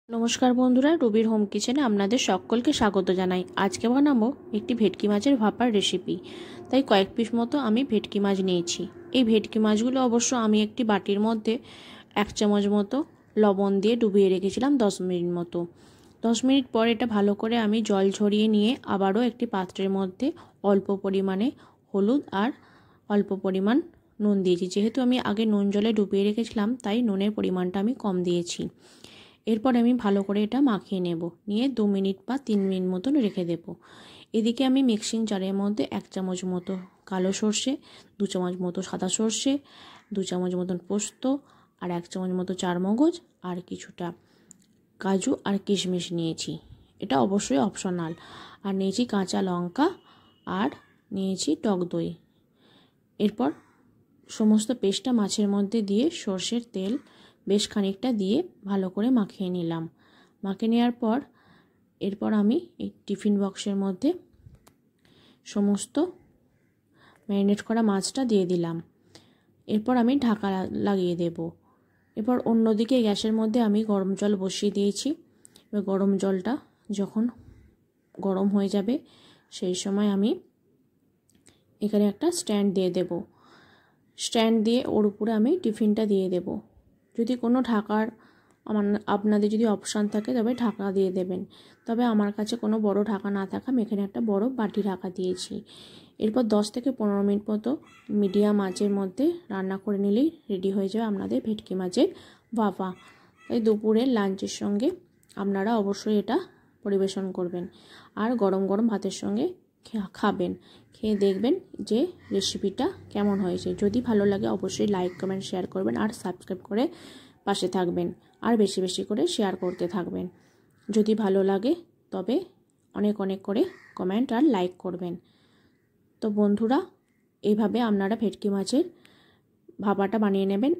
নমস্কার বন্ধুরা, রুবির হোম কিচেনে আপনাদের সকলকে স্বাগত জানাই। আজকে বানাবো একটি ভেটকি মাছের ভাপার রেসিপি। তাই কয়েক পিস মতো আমি ভেটকি মাছ নিয়েছি। এই ভেটকি মাছগুলো অবশ্য আমি একটি বাটির মধ্যে 1 চামচ মতো লবণ দিয়ে ডুবিয়ে রেখেছিলাম 10 মিনিট মতো। 10 মিনিট পর এটা ভালো করে আমি জল ঝরিয়ে নিয়ে আবারও একটি পাত্রের মধ্যে অল্প পরিমাণে হলুদ আর অল্প পরিমাণ নুন দিয়েছি। যেহেতু আমি আগে নুন জলে ডুবিয়ে রেখেছিলাম তাই নুনের পরিমাণটা আমি কম দিয়েছি। এরপর আমি ভালো করে এটা মাখিয়ে নেব, নিয়ে 2 মিনিট বা 3 মিনিট মতন রেখে দেব। এদিকে আমি মিক্সিং জারের মধ্যে 1 চামচ মতো কালো সর্ষে, 2 চামচ মতো সাদা সর্ষে, 2 চামচ মতন পোস্ত আর 1 চামচ মতো চারমগজ আর কিছুটা কাজু আর কিশমিশ নিয়েছি। এটা অবশ্যই অপশনাল। আর নিয়েছি কাঁচা লঙ্কা আর নিয়েছি টক দই। এরপর সমস্ত পেস্টটা মাছের মধ্যে দিয়ে সর্ষের তেল বেশ খানিকটা দিয়ে ভালো করে মাখিয়ে নিলাম। মাখিয়ে নেওয়ার পর এরপর আমি এই টিফিন বক্সের মধ্যে সমস্ত ম্যারিনেট করা মাছটা দিয়ে দিলাম। এরপর আমি ঢাকা লাগিয়ে দেব। এরপর অন্যদিকে গ্যাসের মধ্যে আমি গরম জল বসিয়ে দিয়েছি। এবার গরম জলটা যখন গরম হয়ে যাবে সেই সময় আমি এখানে একটা স্ট্যান্ড দিয়ে দেব। স্ট্যান্ড দিয়ে ওর উপরে আমি টিফিনটা দিয়ে দেব। যদি কোনো ঢাকার আপনাদের যদি অপশান থাকে তবে ঢাকা দিয়ে দেবেন, তবে আমার কাছে কোনো বড় ঢাকা না থাকা আমি এখানে একটা বড় বাটি ঢাকা দিয়েছি। এরপর 10 থেকে 15 মিনিট মতো মিডিয়াম আঁচের মধ্যে রান্না করে নিলেই রেডি হয়ে যাবে আপনাদের ভেটকি মাছের ভাপা। তাই দুপুরের লাঞ্চের সঙ্গে আপনারা অবশ্যই এটা পরিবেশন করবেন আর গরম গরম ভাতের সঙ্গে খাবেন। খেয়ে দেখবেন যে রেসিপিটা কেমন হয়েছে। যদি ভালো লাগে অবশ্যই লাইক কমেন্ট শেয়ার করবেন আর সাবস্ক্রাইব করে পাশে থাকবেন আর বেশি বেশি করে শেয়ার করতে থাকবেন। যদি ভালো লাগে তবে অনেক অনেক করে কমেন্ট আর লাইক করবেন। তো বন্ধুরা, এইভাবে আপনারা ভেটকি মাছের ভাপাটা বানিয়ে নেবেন।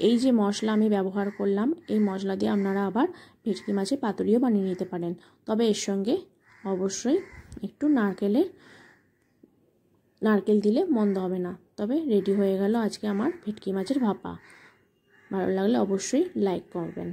এই যে মশলা আমি ব্যবহার করলাম এই মশলা দিয়ে আপনারা আবার ভেটকি মাছের পাতুরিও বানিয়ে নিতে পারেন। তবে এর সঙ্গে অবশ্যই একটু নারকেল দিলে মন্দ হবে না। তবে রেডি হয়ে গেল আজকে আমার ভেটকি মাছের ভাপা। ভালো লাগলে অবশ্যই লাইক করবেন।